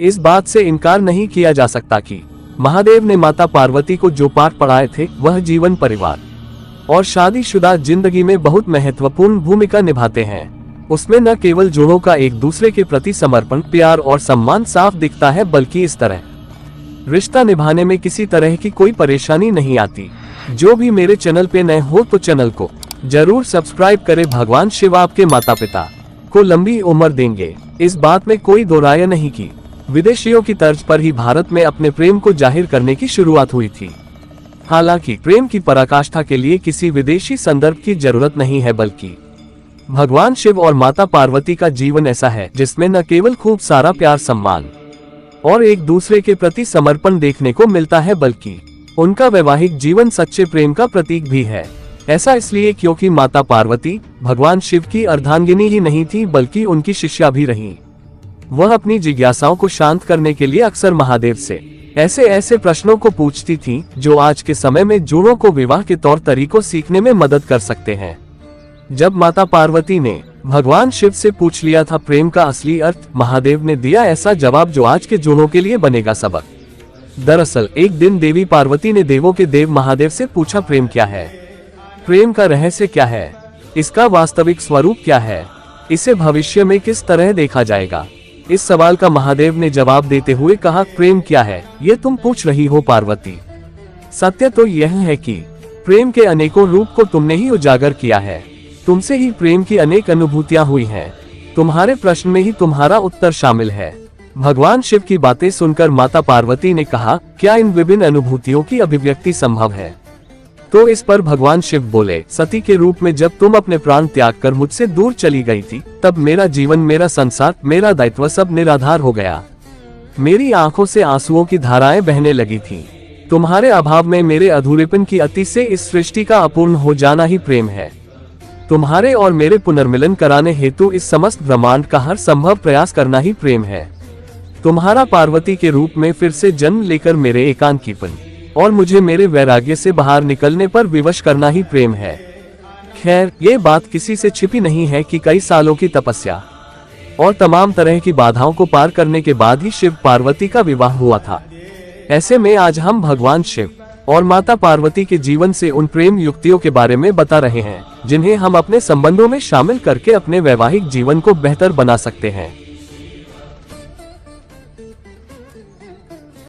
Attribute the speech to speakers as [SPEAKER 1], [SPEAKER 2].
[SPEAKER 1] इस बात से इनकार नहीं किया जा सकता कि महादेव ने माता पार्वती को जो पाठ पढ़ाए थे वह जीवन, परिवार और शादीशुदा जिंदगी में बहुत महत्वपूर्ण भूमिका निभाते हैं। उसमें न केवल जोड़ों का एक दूसरे के प्रति समर्पण, प्यार और सम्मान साफ दिखता है, बल्कि इस तरह रिश्ता निभाने में किसी तरह की कोई परेशानी नहीं आती। जो भी मेरे चैनल पे नए हो तो चैनल को जरूर सब्सक्राइब करें। भगवान शिव आपके माता पिता को लंबी उम्र देंगे, इस बात में कोई दो राय नहीं की विदेशियों की तर्ज पर ही भारत में अपने प्रेम को जाहिर करने की शुरुआत हुई थी। हालांकि प्रेम की पराकाष्ठा के लिए किसी विदेशी संदर्भ की जरूरत नहीं है, बल्कि भगवान शिव और माता पार्वती का जीवन ऐसा है जिसमें न केवल खूब सारा प्यार, सम्मान और एक दूसरे के प्रति समर्पण देखने को मिलता है, बल्कि उनका वैवाहिक जीवन सच्चे प्रेम का प्रतीक भी है। ऐसा इसलिए क्योंकि माता पार्वती भगवान शिव की अर्धांगिनी ही नहीं थी, बल्कि उनकी शिष्या भी रही। वह अपनी जिज्ञासाओं को शांत करने के लिए अक्सर महादेव से ऐसे ऐसे प्रश्नों को पूछती थीं, जो आज के समय में जोड़ों को विवाह के तौर तरीकों सीखने में मदद कर सकते हैं। जब माता पार्वती ने भगवान शिव से पूछ लिया था प्रेम का असली अर्थ, महादेव ने दिया ऐसा जवाब जो आज के जोड़ों के लिए बनेगा सबक। दरअसल एक दिन देवी पार्वती ने देवों के देव महादेव से पूछा, प्रेम क्या है? प्रेम का रहस्य क्या है? इसका वास्तविक स्वरूप क्या है? इसे भविष्य में किस तरह देखा जाएगा? इस सवाल का महादेव ने जवाब देते हुए कहा, प्रेम क्या है ये तुम पूछ रही हो पार्वती? सत्य तो यह है कि प्रेम के अनेकों रूप को तुमने ही उजागर किया है। तुमसे ही प्रेम की अनेक अनुभूतियां हुई हैं। तुम्हारे प्रश्न में ही तुम्हारा उत्तर शामिल है। भगवान शिव की बातें सुनकर माता पार्वती ने कहा, क्या इन विभिन्न अनुभूतियों की अभिव्यक्ति संभव है? तो इस पर भगवान शिव बोले, सती के रूप में जब तुम अपने प्राण त्याग कर मुझसे दूर चली गई थी, तब मेरा जीवन, मेरा संसार, मेरा दायित्व सब निराधार हो गया। मेरी आंखों से आंसुओं की धाराएं बहने लगी थी। तुम्हारे अभाव में मेरे अधूरेपन की अति से इस सृष्टि का अपूर्ण हो जाना ही प्रेम है। तुम्हारे और मेरे पुनर्मिलन कराने हेतु इस समस्त ब्रह्मांड का हर संभव प्रयास करना ही प्रेम है। तुम्हारा पार्वती के रूप में फिर से जन्म लेकर मेरे एकांकीपन और मुझे मेरे वैराग्य से बाहर निकलने पर विवश करना ही प्रेम है। खैर, ये बात किसी से छिपी नहीं है कि कई सालों की तपस्या और तमाम तरह की बाधाओं को पार करने के बाद ही शिव पार्वती का विवाह हुआ था। ऐसे में आज हम भगवान शिव और माता पार्वती के जीवन से उन प्रेम युक्तियों के बारे में बता रहे हैं, जिन्हें हम अपने संबंधों में शामिल करके अपने वैवाहिक जीवन को बेहतर बना सकते हैं।